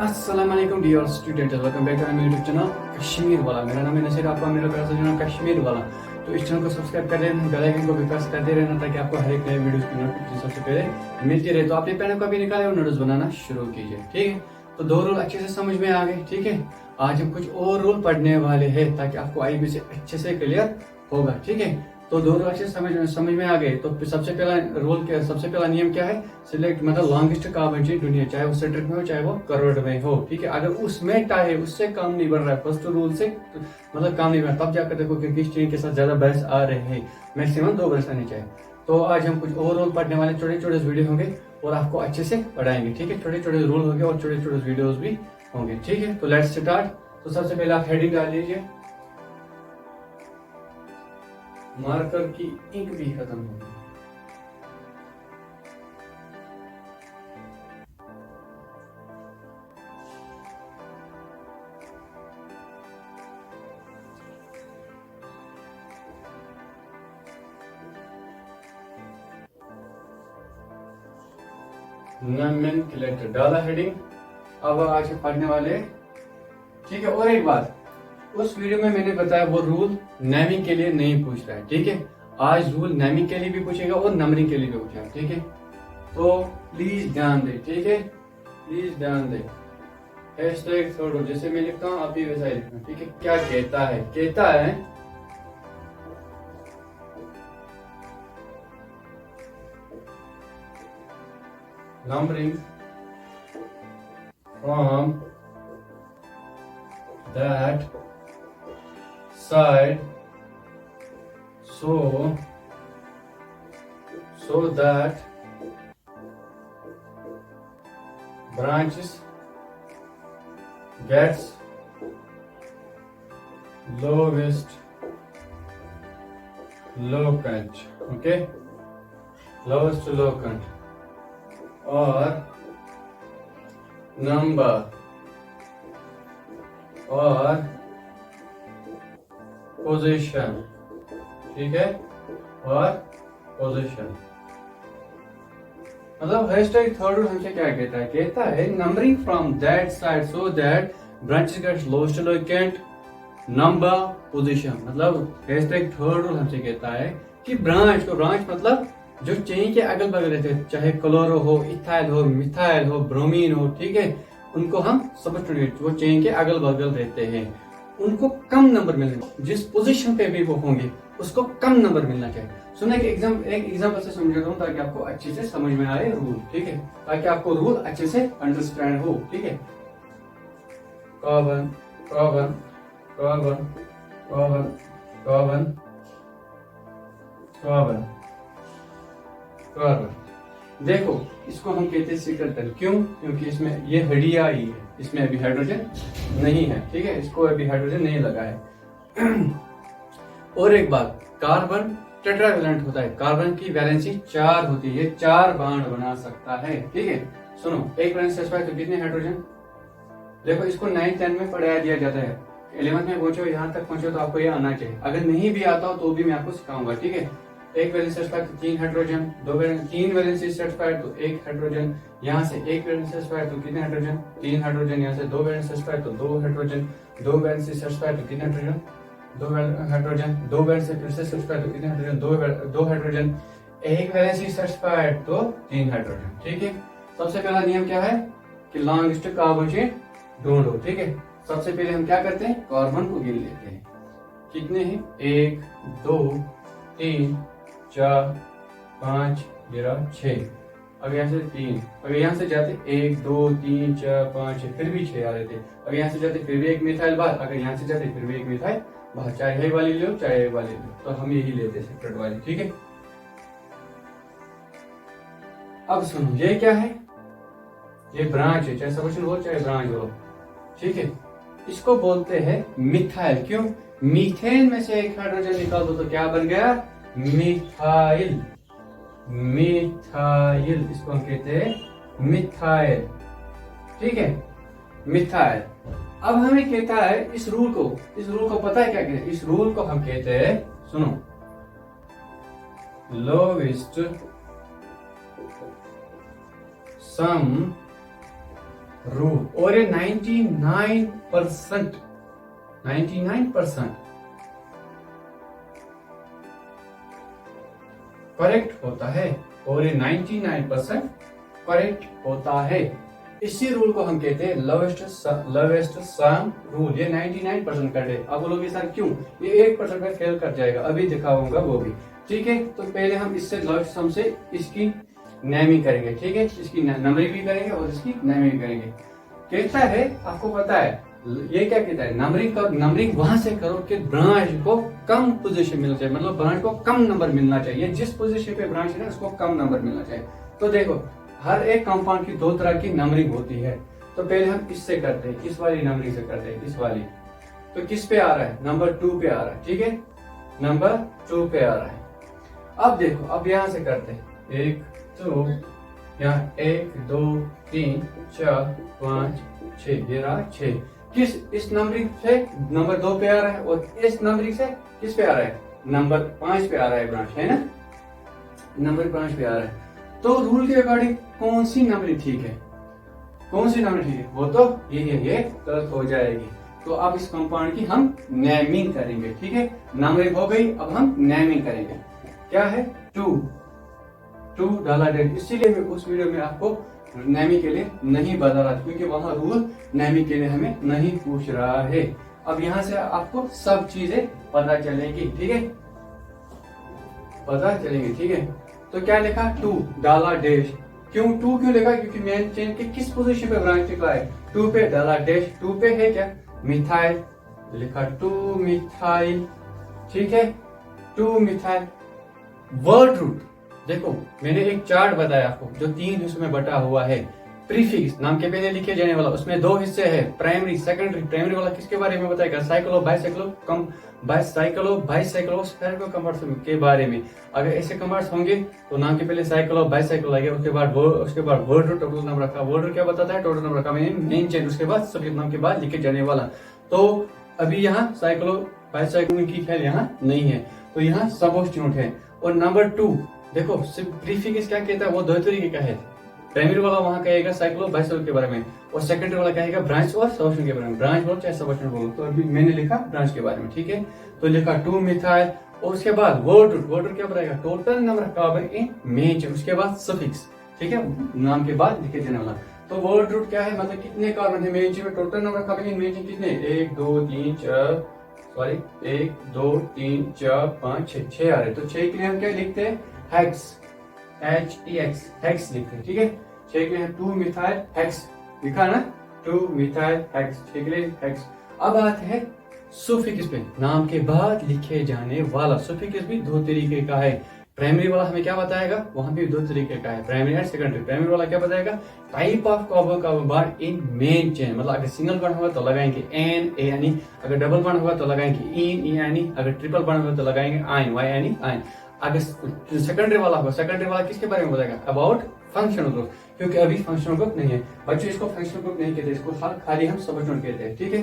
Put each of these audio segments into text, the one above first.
अस्सलाम वालेकुम dear student, welcome back to my YouTube channel Kashmir वाला। मेरा नाम है नसीर, आपका मेरा प्यारा सा चैनल कश्मीर वाला। तो इस चैनल को सब्सक्राइब कर देना, बेल आइकन को भी प्रेस करते रहना ताकि आपको हर एक नए वीडियो की नोटिफिकेशन सबसे पहले मिलती रहे। तो अपने पेन को भी निकाले और नोट्स बनाना शुरू कीजिए, ठीक है। तो दो रूल अच्छे से समझ में आ गए, ठीक है। आज हम कुछ और रूल पढ़ने वाले हैं ताकि आपको IB से अच्छे से क्लियर होगा, ठीक है। तो दो रूल अच्छे से समझ में आ गए। तो सबसे पहला रूल क्या, सबसे पहला नियम क्या है? सिलेक्ट मतलब लॉन्गेस्ट कार्बन चेन ढूंढिए, चाहे वो सेंटर में हो चाहे वो कर्व्ड में हो, ठीक है। अगर उसमें टाई उससे काम नहीं बढ़ रहा है, फर्स्ट रूल से मतलब काम नहीं बढ़ रहा, तब जाकर देखो कि किस चेन के साथ ज्यादा ब्रश आ रहे हैं। मैक्सिमम 2 ब्रश आने चाहिए। तो आज हम कुछ और रूल पढ़ने वाले, छोटे छोटे वीडियो होंगे और आपको अच्छे से पढ़ाएंगे, ठीक है। छोटे छोटे रूल होंगे और छोटे छोटे वीडियोस भी होंगे, ठीक है। तो लेट्स स्टार्ट। तो सबसे पहले आप हेडिंग डाल लीजिए। मार्कर की इंक भी खत्म हो गई। नोमेनक्लेचर डाला हेडिंग। अब आज पढ़ने वाले, ठीक है। और एक बात, उस वीडियो में मैंने बताया वो रूल नेमिंग के लिए नहीं पूछ रहा है, ठीक है। आज रूल नेमिंग के लिए भी पूछेगा और नंबरिंग के लिए भी पूछेगा, ठीक है। तो प्लीज ध्यान दे, ठीक है, प्लीज ध्यान दे। हैशटैग थर्ड जैसे मैं लिखता हूँ आप भी वैसा ही लिखना, ठीक है। क्या कहता है? कहता है numbering from that side so that branches gets lowest locant, okay, lowest locant or number और पोजीशन, ठीक है, और पोजीशन। मतलब हैशटैग थर्ड हमसे क्या कहता है? कहता है numbering from that side so that branches gets lowest locant number position. मतलब हैशटैग थर्ड रूल हमसे कहता है कि ब्रांच मतलब जो चेन के अगल बगल रहते हैं, चाहे क्लोरो हो, इथाइल हो, मिथाइल हो, ब्रोमीन हो, ठीक है, उनको हम सबस्टिट्यूट, वो चेन के अगल बगल रहते हैं, उनको कम नंबर मिलने, जिस पोजीशन पे भी वो होंगे उसको कम नंबर मिलना चाहिए। सुना कि एक एग्जांपल से समझाता हूँ ताकि आपको अच्छे से समझ में आए रूल, ठीक है, ताकि आपको रूल अच्छे से अंडरस्टैंड हो, ठीक है। Carbon carbon carbon carbon carbon carbon carbon. देखो इसको हम कहते हैं सिकलटन, क्यों? क्योंकि इसमें ये हड्डियां ही है, इसमें अभी हाइड्रोजन नहीं है, ठीक है, इसको अभी हाइड्रोजन नहीं लगा है। और एक बात, कार्बन टेट्रावैलेंट होता है, कार्बन की वैलेंसी 4 होती है, 4 बॉन्ड बना सकता है, ठीक है। सुनो, एक वैलेंस सेटिस्फाई तो कितने हाइड्रोजन? देखो इसको 9th 10th में पढ़ाया दिया जाता है, 11th में पहुंचो, यहाँ तक पहुंचो तो आपको ये आना चाहिए। अगर नहीं भी आता हो तो भी मैं आपको सिखाऊंगा, ठीक है। एक वैलेंस सेटिस्फाइड तो 3 हाइड्रोजन, 3 वैलेंस सेटिस्फाइड तो 1 हाइड्रोजन, यहाँ से 1 वैलेंस सेटिस्फाइड तो कितने हाइड्रोजन? 3 हाइड्रोजन, यहाँ से 2 वैलेंस सेटिस्फाइड तो 2 हाइड्रोजन, 2 वैलेंस सेटिस्फाइड तो कितने हाइड्रोजन? 2 हाइड्रोजन, 2 वैलेंस फिर से सेटिस्फाइड तो कितने हाइड्रोजन? 2 हाइड्रोजन, 1 वैलेंस सेटिस्फाइड तो 3 हाइड्रोजन, ठीक है। सबसे पहला नियम क्या है कि लॉन्गेस्ट कार्बन चेन ढूंढो, ठीक है। सबसे पहले हम क्या करते हैं? कार्बन को गिन लेते हैं, कितने हैं? 1 2 3 4 5 6। अगर यहाँ से 3, अगर यहाँ से जाते 1 2 3 4 5 6, फिर भी 6 आ रहे थे। अगर यहाँ से जाते फिर भी एक मिथाइल बाहर, अगर यहाँ से जाते फिर भी एक मिथाइल बाहर, चाहे ये वाली लो चाहे ये वाली लो, तो हम यही लेते सेपरेट वाली, ठीक है। अब सुनो, ये क्या है? ये ब्रांच है, चाहे सबस्टिट्यूट हो चाहे ब्रांच हो, ठीक है। इसको बोलते हैं मिथाइल, क्यों? मीथेन में से एक हाइड्रोजन निकाल दो तो क्या बन गया? मिथाइल। मिथाइल, इसको हम कहते हैं मिथाइल, ठीक है, मिथाइल। अब हमें कहता है इस रूल को पता है क्या कहते हैं? इस रूल को हम कहते हैं, सुनो, लोवेस्ट सम रूल, और ये 99% करेक्ट होता है, और ये 99% करेक्ट होता है। इसी रूल को हम कहते हैं लवेस्ट सम रूल। ये 99% करेक्ट है। अब बोलोगे सर क्यों, ये 1% में फेल कर जाएगा, अभी दिखाऊंगा वो भी। ठीक है, तो पहले हम इससे लवेस्ट सम से इसकी नेमिंग करेंगे। ठीक है, इसकी नंबरिंग भी करेंगे और इसकी नेमिंग भी करेंगे। कहता है, आपको पता है ये क्या कहता है, नंबरिंग वहां से करो कि ब्रांच को कम पोजीशन मिलना चाहिए, मतलब ब्रांच को कम नंबर मिलना चाहिए। जिस पोजीशन पे ब्रांच है ना उसको कम नंबर मिलना चाहिए। तो देखो, हर एक कंपाउंड की दो तरह की नंबरिंग होती है। तो पहले हम इससे करते हैं, इस वाली नंबरिंग से करते हैं, इस वाली। तो किस पे आ रहा है, नंबर 2 पे आ रहा है। ठीक है, नंबर 2 पे आ रहा है। अब देखो, अब यहां से करते हैं, 1 2, यहाँ 1 2 3 4 5 6, ये रहा 6। किस इस नंबरिंग से नंबर 2 पे आ रहा है, और इस नंबरिंग से किस पे आ रहा है, नंबर 5 पे आ रहा है ब्रांच, है ना, नंबर 5 पे आ रहा है। तो रूल के अकॉर्डिंग कौन सी नंबरिंग ठीक है, कौन सी नंबरिंग ठीक है, वो तो ये गलत हो जाएगी। तो अब इस कंपाउंड की हम नेमिंग करेंगे। ठीक है, नंबरिंग हो गई, अब हम नेमिंग करेंगे। क्या है, 2 डाला डेट। इसीलिए मैं उस वीडियो में आपको नेमिंग के लिए नहीं बता रहा, क्योंकि वहां रूल नेमिंग के लिए हमें नहीं पूछ रहा है। अब यहाँ से आपको सब चीजें पता चलेगी। ठीक है, पता चलेंगे। ठीक है, तो क्या लिखा, 2 डाला डैश। क्यों 2 क्यों लिखा, क्योंकि मेन चेन के किस पोजीशन पे ब्रांच लिखा है, 2 पे डाला डैश। 2 पे है क्या, मिथाइल, लिखा 2 मिथाइल। ठीक है, 2 मिथाइल। वर्ड रूट देखो, मैंने एक चार्ट बताया आपको जो 3 हिस्सों में बटा हुआ है। प्रीफिक्स नाम के पहले लिखे जाने वाला, उसमें 2 हिस्से हैं, प्राइमरी सेकेंडरी। प्राइमरी वाला किसके बारे में बताएगा, साइक्लो बाइसाइक्लो स्फेरिको कंपाउंड्स के बारे में। अगर ऐसे कंपाउंड्स होंगे तो नाम के पहले साइक्लो बाइसाइक्लो आएगा, उसके बाद वर्ड रूट, टोटल नंबर रखा। वर्ड रूट क्या बताता है, टोटल नंबर रखा, मेन चेन, उसके बाद सब्जेक्ट नाम के बाद लिखे जाने वाला। तो अभी यहाँ साइक्लो बाइसाइक्लो की ख्याल यहाँ नहीं है, तो यहाँ सबस्टिट्यूट है। और नंबर 2 देखो, प्रीफिक्स क्या कहता है, वो 2 तरीके का है। प्राइमरी वाला वहां कहेगा साइक्लो बाइसाइक्लो के बारे में, और सेकेंडरी वाला कहेगा ब्रांच और सबस्टिट्यूट के बारे में। ब्रांच बोलो चाहे सबस्टिट्यूट बोलो, तो अभी मैंने लिखा ब्रांच के बारे में। ठीक है, तो लिखा 2 मिथाइल, और उसके बाद वर्ड रूट क्या बताएगा, total number of carbon in main chain, उसके बाद सफिक्स। ठीक है, नाम के बाद लिखे जाने वाला। तो वर्ड रूट क्या है, मतलब कितने कार्बन है मेन चेन में, total number of carbon in main chain कितने, 1 2 3 4 1 2 3 4 5 6 आ रहे। तो 6 के लिए हम क्या लिखते हैं, हेक्स, HEX, हेक्स लिखते हैं। ठीक है, 6 के लिए 2 मिथाइल हेक्स लिखा ना, 2 मिथाइल हेक्स, 6 के लिए हेक्स। अब आते हैं सुफिक्स पे, नाम के बाद लिखे जाने वाला। सुफिक्स भी 2 तरीके का है। प्राइमरी वाला हमें क्या बताएगा, वहां भी 2 तरीके का है, प्राइमरी एंड सेकेंडरी। प्राइमरी वाला क्या बताएगा, type of carbon bond in main chain, मतलब अगर सिंगल बॉन्ड होगा तो लगाएंगे एन ए यानी, अगर डबल बॉन्ड होगा तो लगाएंगे इन ई यानी, अगर ट्रिपल बॉन्ड होगा तो लगाएंगे आइन वाई यानी आइन। अगर सेकेंडरी वाला होगा, सेकेंडरी वाला किसके बारे में बताएगा, अबाउट फंक्शनल ग्रुप, क्योंकि अभी फंक्शनल ग्रुप नहीं है बच्चों, इसको फंक्शनल ग्रुप नहीं कहते, इसको खाली हम सबस्टिट्यूट कहते हैं। ठीक है,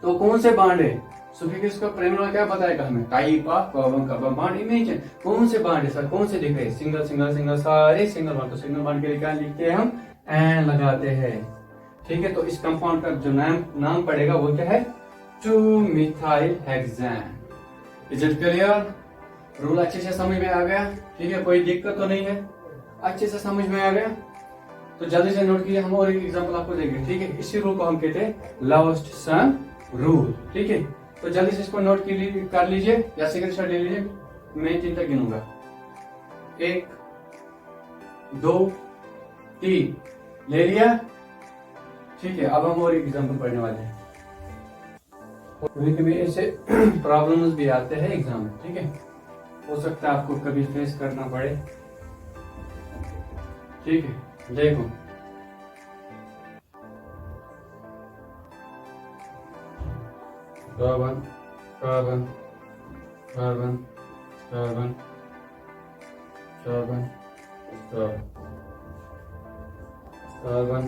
तो कौन से बॉन्ड है, सुफिक्स का प्राइमरी क्या बताएगा हमें, type of carbon bond image. कौन से बॉन्ड है सर, कौन से दिख रहे हैं, सिंगल सिंगल सिंगल, सारे सिंगल बॉन्ड। तो सिंगल बॉन्ड के लिए क्या लिखते हैं हम, एन लगाते हैं। ठीक है, तो इस कंपाउंड का जो नाम पड़ेगा वो क्या है, 2 methyl hexane. Is it clear, rule अच्छे से समझ में आ गया। ठीक है, कोई दिक्कत तो नहीं है, अच्छे से समझ में आ गया। तो जल्दी से नोट कीजिए, हम और एक एग्जांपल आपको देंगे। ठीक है, इसी रूल को हम कहते हैं लवेस्ट सम रूल। ठीक है, तो जल्दी से इसको नोट कर लीजिए या स्क्रीनशॉट ले लीजिए, मैं 3 तक गिनूंगा, 1 2 3, ले लिया। ठीक है, अब हम और एक एग्जांपल पढ़ने वाले हैं। कभी कभी ऐसे प्रॉब्लम्स भी आते हैं एग्जाम में। ठीक है, हो सकता है आपको कभी फेस करना पड़े। ठीक है, देखो carbon carbon carbon carbon carbon carbon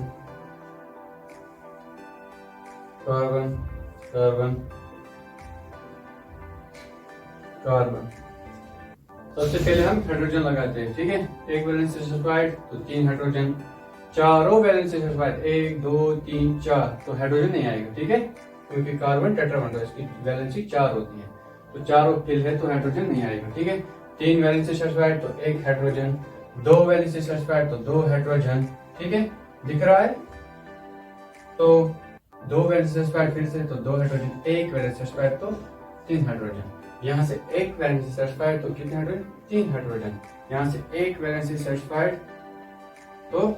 carbon carbon carbon. सबसे पहले हम हाइड्रोजन लगाते हैं। ठीक है, एक वैलेंस से सल्फाइड तो 3 हाइड्रोजन, चारों वैलेंस से सर्टिफाइड 1 2 3 4 तो हाइड्रोजन नहीं आएगा, ठीक है, क्योंकि कार्बन टेट्राबॉन्ड है, इसकी वैलेंसी 4 होती है, तो चारों फिल है तो हाइड्रोजन नहीं आएगा, ठीक है। 3 वैलेंस से सर्टिफाइड तो 1 हाइड्रोजन, 2 वैलेंस से सर्टिफाइड तो 2 हाइड्रोजन, ठीक है, दिख रहा है। तो 2 वैलेंस से सर्टिफाइड फिर से तो 2 हाइड्रोजन, 1 वैलेंस से सर्टिफाइड तो 3 हाइड्रोजन, यहाँ से 1 वैलेंस से सर्टिफाइड तो कितने हाइड्रोजन, 3 हाइड्रोजन, यहाँ से 1 वैलेंस से सर्टिफाइड तो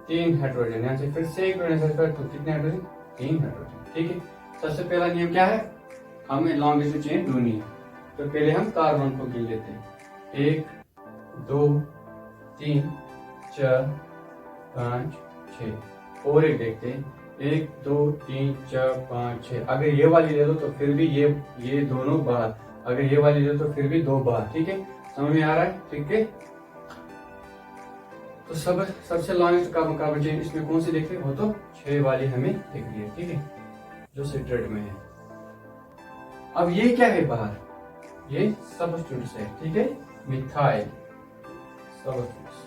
3 हाइड्रोजन, यहाँ से फिर से 1 वैलेंस से सर्टिफाइड तो कितने हाइड्रोजन, 3 हाइड्रोजन, ठीक है। सबसे पहला नियम क्या है, हमें लॉन्गेस्ट चेन ढूंढनी है, तो पहले हम कार्बन को गिन लेते हैं, 1 2 3 4 5 6 और एक देखते हैं, 1 2 3 4 5 6। अगर ये वाली ले लो तो फिर भी ये दोनों बाहर, अगर ये वाली ले लो तो फिर भी 2 बाहर, ठीक है, समझ में आ रहा है, ठीक है। तो सबसे लॉन्गेस्ट कार्बन चेन इसमें कौन सी दिख रही है, वो तो 6 वाली हमें दिख रही है, ठीक है, जो सिट्रेट में है। अब ये क्या है बाहर, ये सबस्टिट्यूट्स है, ठीक है, मिथाइल सबस्टिट्यूट्स।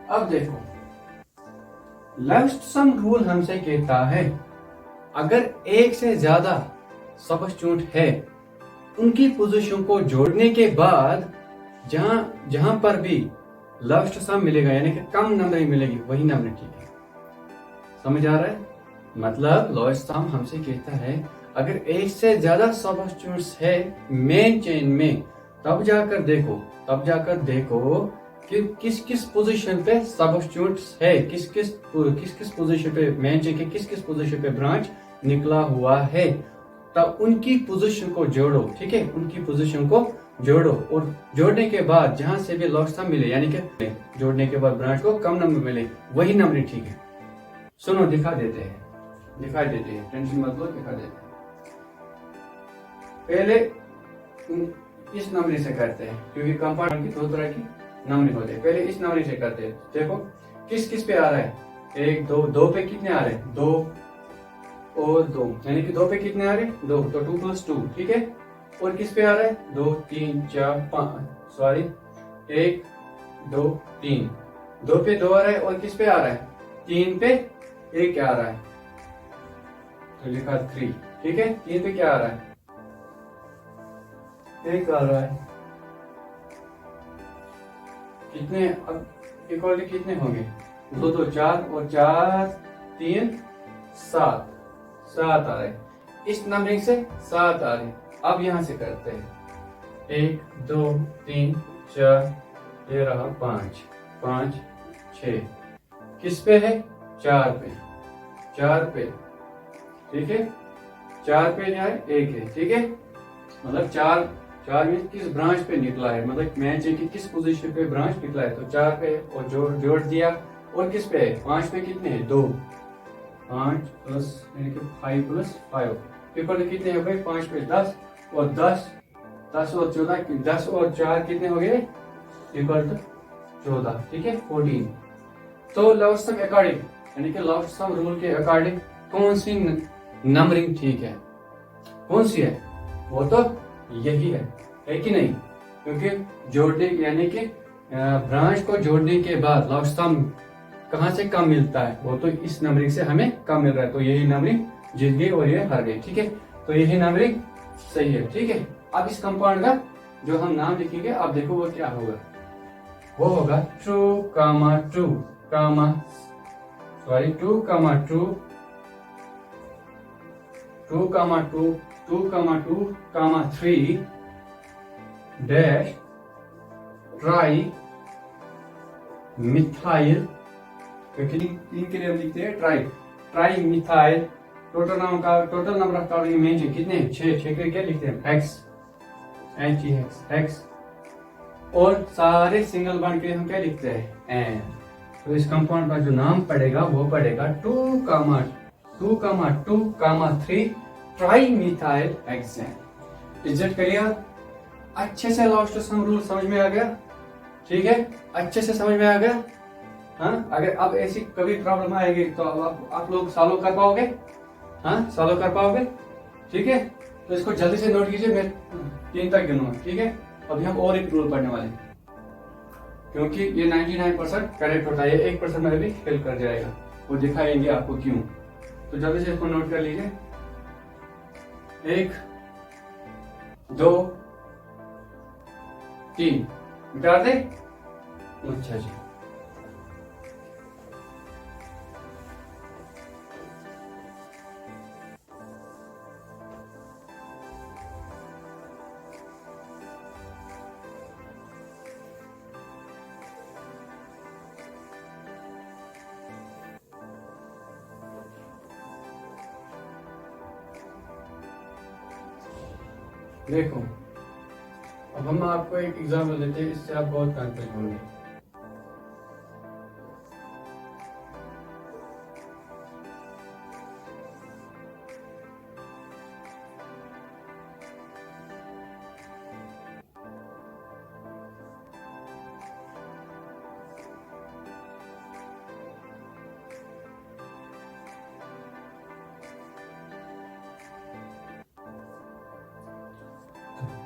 अब देखो लेफ्ट सम रूल हमसे कहता है अगर एक से ज्यादा सबस्टिट्यूट है उनकी पोजीशन को जोड़ने के बाद जहां पर भी लेफ्ट सम मिलेगा यानी कि कम नंबरिंग मिलेगी वही नंबरिंग ठीक है, समझ आ रहा है। मतलब लोएस्ट सम हमसे कहता है अगर एक से ज्यादा सबस्टिट्यूट्स है मेन चेन में तब जाकर देखो कि किस किस पोजीशन पे सबस्टिट्यूट्स है, किस किस पोजीशन पे मेन चेन के किस किस पोजीशन पे ब्रांच निकला हुआ है, तब उनकी पोजीशन को जोड़ो, ठीक है, उनकी पोजीशन को जोड़ो और जोड़ने के बाद जहां से भी लॉस्ट सम मिले यानी कि जोड़ने के बाद ब्रांच को कम नंबर मिले वही नंबर ठीक है। सुनो दिखा देते हैं, टेंशन मत लो, दिखा देते हैं। पहले इस नंबर से करते हैं क्योंकि कंपाउंड की 2 तरह की नंबरिंग होते हैं, पहले इस नंबर से करते हैं। देखो किस किस पे आ रहा है, 1 2 2 पे कितने आ रहे हैं, 2 और 2 यानी कि 2 पे कितने आ रहे हैं, 2 तो 2 + 2, ठीक है। और किस पे आ रहा है, 2 3 4 5 सॉरी 1 2 3, 2 पे 2 आ रहा है और किस पे आ रहा है, 3 पे 1 आ रहा है तो लिखा 3, ठीक है। 3 पे क्या आ रहा है, 1 आ रहा है, कितने अब इक्वलिटी कितने होंगे, 2 2 4 और 4 3 7 7 आ रहे, इस नंबरिंग से 7 आ रहे। अब यहां से करते हैं 1 2 3 4 ये रहा 5 5 6 किस पे है, 4 पे, ठीक है, 4 पे क्या है, 1 है, ठीक है। मतलब 4 में किस ब्रांच पे निकला है, मतलब मैच है कि किस पोजीशन पे ब्रांच निकला है, तो 4 पे और जोड़ दिया। और किस पे है, 5 पे कितने हैं, 2 5 प्लस यानी कि 5 + 5 इक्वल कितने हो गए, 5 पे 10 और 10 और 14 10 और 4 कितने हो गए, इक्वल टू 14, ठीक है, 14। तो लॉस्ट सम अकॉर्डिंग यानी कि लॉस्ट सम रूल के अकॉर्डिंग कौन सी नंबरिंग ठीक है, कौन सी है, वो तो यही है कि नहीं, क्योंकि जोड़ने यानी कि ब्रांच को जोड़ने के बाद लॉस्ट सम कहां से कम मिलता है, वो तो इस नंबरिंग से हमें कम मिल रहा है, तो यही नंबरिंग जीत गई और ये हार गई, ठीक है। तो यही नंबरिंग सही है, ठीक है। अब इस कंपाउंड का जो हम नाम लिखेंगे अब देखो वो क्या होगा, वो होगा 2, 3 डैश ट्राई मिथाइल, क्योंकि 3 के लिए हम लिखते हैं tri methyl. Total number of carbon mention कितने, 6 के क्या लिखते हैं, हेक्स। और सारे सिंगल बॉन्ड के हम क्या लिखते हैं, एन। तो इस कंपाउंड का जो नाम पड़ेगा वो पड़ेगा 2, 3 tri methyl hexane. Is it clear, अच्छे से लॉस्ट सम रूल समझ में आ गया, ठीक है, अच्छे से समझ में आ गया। हाँ, अगर अब ऐसी कभी प्रॉब्लम आएगी तो आप लोग सॉल्व कर पाओगे, हाँ सॉल्व कर पाओगे, ठीक है। तो इसको जल्दी से नोट कीजिए, मैं 3 तक गिनूंगा, ठीक है। अभी हम और एक रूल पढ़ने वाले हैं। क्योंकि ये 99% करेक्ट होता है, ये 1% में भी हेल्प कर जाएगा, वो दिखाएंगे आपको क्यों। तो जल्दी से इसको नोट कर लीजिए। 1 2 3 मिटा दे। अच्छा जी, देखो अब हम आपको एक एग्जाम्पल देते हैं, इससे आप बहुत कंफ्यूज होंगे।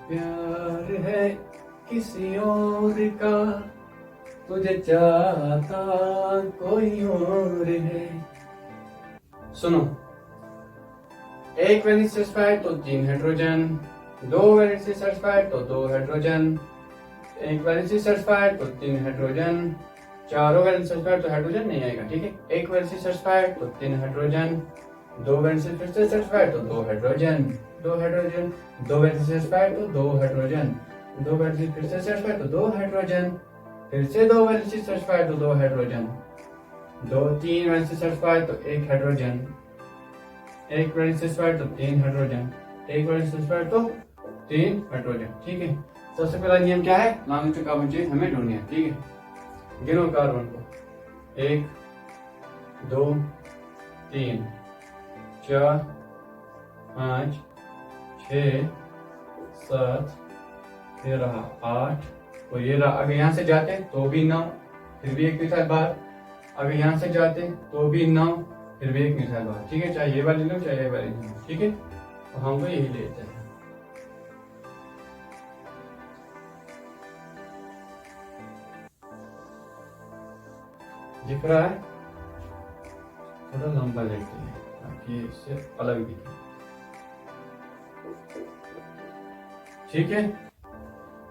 प्यार है किसी और का, तुझे चाहता कोई और है। सुनो, 1 वैलेंस सेटिस्फाइड तो 3 हाइड्रोजन, 2 वैलेंस सेटिस्फाइड तो 2 हाइड्रोजन, 1 वैलेंस सेटिस्फाइड तो 3 हाइड्रोजन, 4 वैलेंस सेटिस्फाइड तो हाइड्रोजन नहीं आएगा, ठीक है। 1 वैलेंस सेटिस्फाइड तो 3 हाइड्रोजन, 2 वैलेंस सेटिस्फाइड तो 2 हाइड्रोजन, 2 हाइड्रोजन, 2 वैलेंस सेटिस्फाइड तो 2 हाइड्रोजन, 2 वैलेंस सेटिस्फाइड तो 2 हाइड्रोजन, फिर से 2 वैलेंस सेटिस्फाइड तो 2 हाइड्रोजन, 3 वैलेंस सेटिस्फाइड तो 1 हाइड्रोजन, 1 वैलेंस सेटिस्फाइड तो 3 हाइड्रोजन, 1 वैलेंस सेटिस्फाइड तो 3 हाइड्रोजन, ठीक है। सबसे पहला नियम क्या है, लॉन्ग टू कार्बन चेन हमें ढूंढनी है, ठीक है। गिनो कार्बन को, 1 2 3 4 5 6 7, ये रहा 8, तो ये रहा। अगर यहाँ से जाते तो भी 9, फिर भी एक मिसाइल बाहर। अगर यहाँ से जाते तो भी 9, फिर भी एक मिसाइल बाहर, ठीक है। चाहे ये वाली लो चाहे ये वाली लो, ठीक है। तो हम तो यही लेते हैं। दिख रहा है, थोड़ा लंबा लेते हैं ताकि इससे अलग दिखे, ठीक है।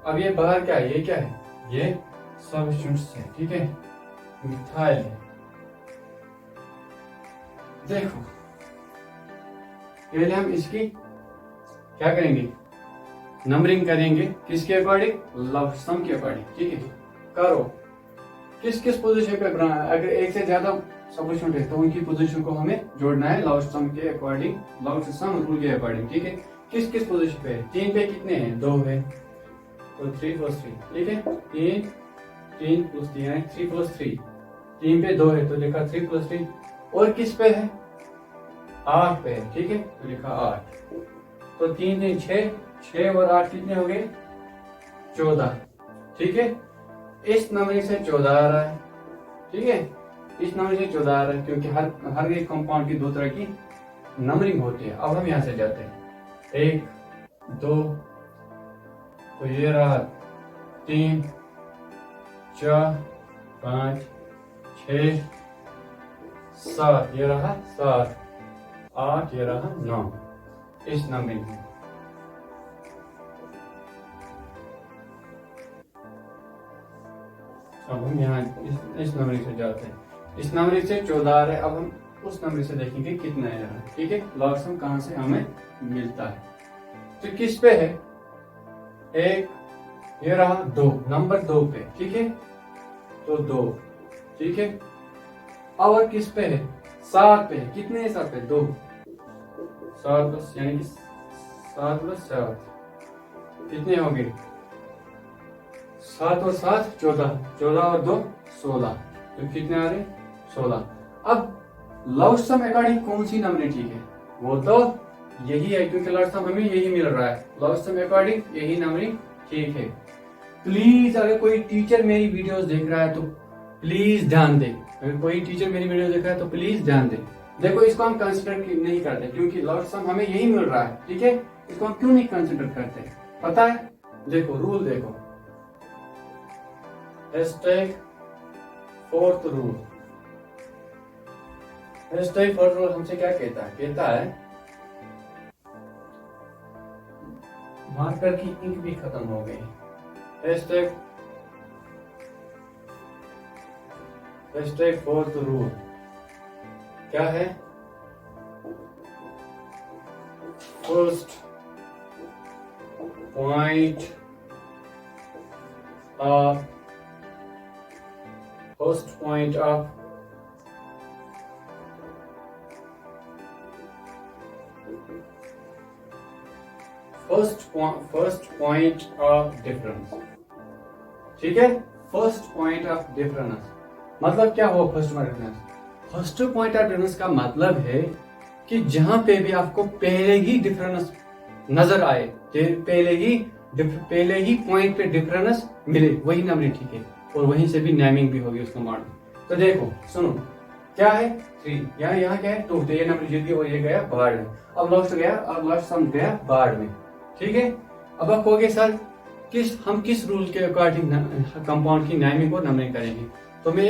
अब ये बाहर क्या है, ये क्या है, ये सब्स्टिट्यूएंट्स है, ठीक है, मिथाइल है। देखो पहले हम इसकी क्या करेंगे, नंबरिंग करेंगे, किसके अकॉर्डिंग, लव सम के अकॉर्डिंग, ठीक है। करो किस किस पोजीशन पे बनाना है, अगर एक से ज्यादा सब्स्टिट्यूएंट है तो उनकी पोजीशन को हमें जोड़ना है लव सम के अकॉर्डिंग, लव सम रूल के अकॉर्डिंग, ठीक है। किस किस पोजीशन पे है, 3 पे कितने हैं, 2 है, तो 3 + 3, ठीक है। 3 + 3 है, 3 + 3, 3 पे 2 है तो लिखा 3 + 3। और किस पे है, 8 पे है, ठीक है, तो लिखा 8। तो 3 3 6, 6 और 8 कितने हो गए, 14, ठीक है। इस नंबर से 14 आ रहा है, ठीक है, इस नंबर से 14 आ रहा है, क्योंकि हर एक कंपाउंड की 2 तरह की नंबरिंग होती है। अब हम यहाँ से जाते हैं, 1 2, तो ये रहा 3 4 5 6 7, ये रहा 7 8, ये रहा 9, इस नंबरिंग में। अब हम यहाँ इस नंबरिंग से जाते हैं, इस नंबरिंग से 14 आ रहा है। अब हम उस नंबरिंग से देखेंगे कितना है, ठीक है, लॉग सम कहाँ से हमें मिलता है। तो किस पे है, 1, ये रहा 2, नंबर 2 पे, ठीक है, तो 2, ठीक है। और किस पे है, 7 पे, कितने है 7 पे, 2, 7 प्लस, यानी कि 7 + 7 कितने हो गए, 7 और 7 14, 14 और 2 16, तो कितने आ रहे, 16। अब लव सम अकॉर्डिंग कौन सी नंबरिंग ठीक है, वो तो यही है, क्योंकि लव सम हमें यही मिल रहा है, लव सम अकॉर्डिंग यही नंबरिंग ठीक है। प्लीज अगर कोई टीचर मेरी वीडियोस देख रहा है तो प्लीज ध्यान दे, अगर कोई टीचर मेरी वीडियो देख रहा है तो प्लीज ध्यान दे। देखो इसको हम कंसिडर नहीं करते क्योंकि लव सम हमें यही मिल रहा है, ठीक है, इसको हम क्यों नहीं कंसिडर करते, पता है। देखो रूल देखो, hashtag fourth rule. Hashtag fourth rule हमसे क्या कहता है मार्कर की इंक भी खत्म हो गई। हैशटैग फोर्थ रूल क्या है? First point of first point of difference. ठीक है, फर्स्ट पॉइंट ऑफ डिफरेंस मतलब क्या हुआ? First point of difference, first point of difference का मतलब है कि जहां पे भी आपको पहले ही डिफरेंस नजर आए, पहले ही पॉइंट पे डिफरेंस मिले, वही नंबर ठीक है, और वहीं से भी नेमिंग भी होगी उसका मॉडल। तो देखो सुनो, क्या है 3, यहाँ क्या है 2, तो ये नंबर जीत गया और ये गया बाढ़ में। अब लास्ट सम गया बाढ़ में। ठीक है, अब आप कहोगे सर हम किस रूल के अकॉर्डिंग कंपाउंड की नेमिंग और नंबरिंग करेंगे? तो मैं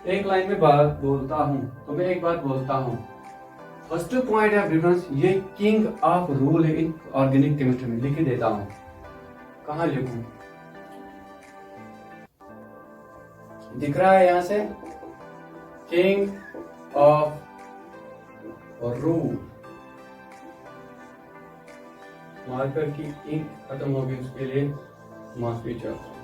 एक लाइन में बात बोलता हूँ। फर्स्ट पॉइंट ऑफ डिफरेंस ये किंग ऑफ रूल है इन ऑर्गेनिक केमिस्ट्री में, लिख देता हूं। कहां लिखूं? दिख रहा है यहां से, किंग ऑफ रूल। मार्कर की इंक खत्म होगी, उसके लिए माफी चाहता हूं।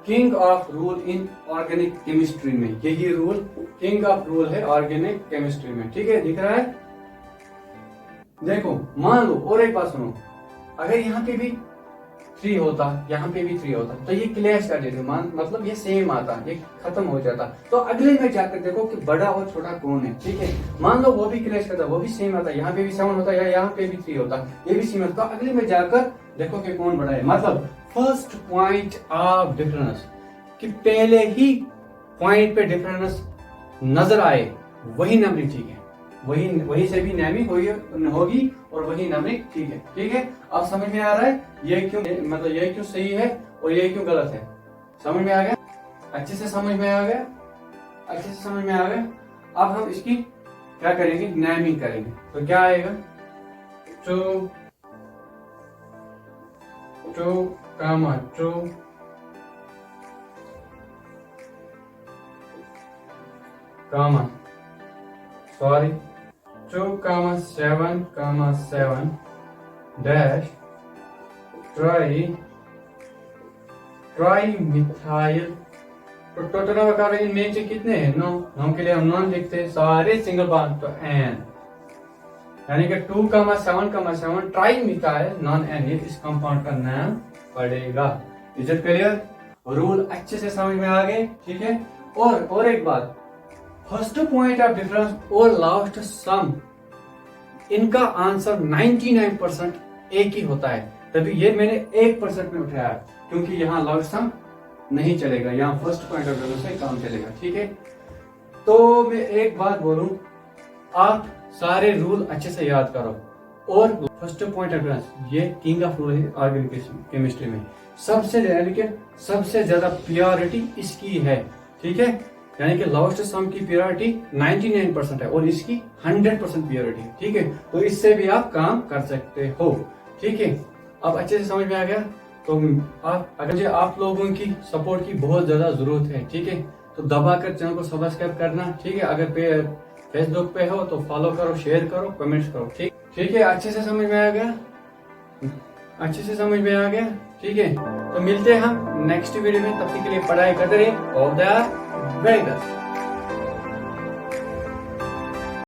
King of rule in organic chemistry में, यही रूल किंग ऑफ रूल है ऑर्गेनिक केमिस्ट्री में। ठीक है, दिख रहा है? देखो मान लो, और एक बात सुनो, अगर यहाँ पे भी 3 होता, यहाँ पे भी 3 होता, तो ये क्लैश कर देते, मतलब ये सेम आता, ये खत्म हो जाता। तो अगले में जाकर देखो कि बड़ा और छोटा कौन है। ठीक है, मान लो वो भी क्लैश करता, वो भी सेम आता, यहाँ पे भी 7 होता या यहाँ पे भी 3 होता, ये भी सेम होता। तो अगले में जाकर देखो कि कौन बड़ा है। मतलब फर्स्ट पॉइंट ऑफ डिफरेंस, कि पहले ही पॉइंट पे डिफरेंस नजर आए, वही नंबरिंग ठीक है, वही से भी नेमिंग होगी और वही नंबरिंग ठीक है। ठीक है, अब समझ में आ रहा है ये क्यों, मतलब ये क्यों सही है और ये क्यों गलत है? समझ में आ गया? अच्छे से समझ में आ गया? अब हम इसकी क्या करेंगे? नेमिंग करेंगे। तो क्या आएगा? 2, 2, 7, डैश ट्राई मिथाइल। तो टोटल नंबर इनमें से कितने हैं? 9 के लिए हम 9 लिखते हैं, सारे सिंगल बार, तो n, यानी कि 2, 7 ट्राई मिथाइल नॉन एन, इस कंपाउंड का नाम पड़ेगा। Is it clear? रूल अच्छे से समझ में आ गए? ठीक है, और एक बात, फर्स्ट पॉइंट ऑफ डिफरेंस और लास्ट सम, इनका आंसर 99% एक ही होता है। तभी ये मैंने 1% में उठाया, क्योंकि यहाँ लास्ट सम नहीं चलेगा, यहाँ फर्स्ट पॉइंट ऑफ डिफरेंस से काम चलेगा। ठीक है, तो मैं एक बात बोलूं, आप सारे रूल अच्छे से याद करो। और फर्स्ट पॉइंट ऑफ डिफरेंस ये किंग ऑफ रूल है ऑर्गेनिक केमिस्ट्री में, सबसे ज्यादा प्योरिटी इसकी है। ठीक है, यानी कि लास्ट सम की प्योरिटी 99% है और इसकी 100% प्योरिटी। ठीक है, तो इससे भी आप काम कर सकते हो। ठीक है, अब अच्छे से समझ में आ गया? तो आप लोगों की सपोर्ट की बहुत ज्यादा जरूरत है। ठीक है, तो दबाकर चैनल को सब्सक्राइब करना। ठीक है, अगर फेसबुक पे हो तो फॉलो करो, शेयर करो, कमेंट्स करो। ठीक है, अच्छे से समझ में आ गया? ठीक है, तो मिलते हैं हम नेक्स्ट वीडियो में, तब तक के लिए पढ़ाई करते रहिए। All the very best.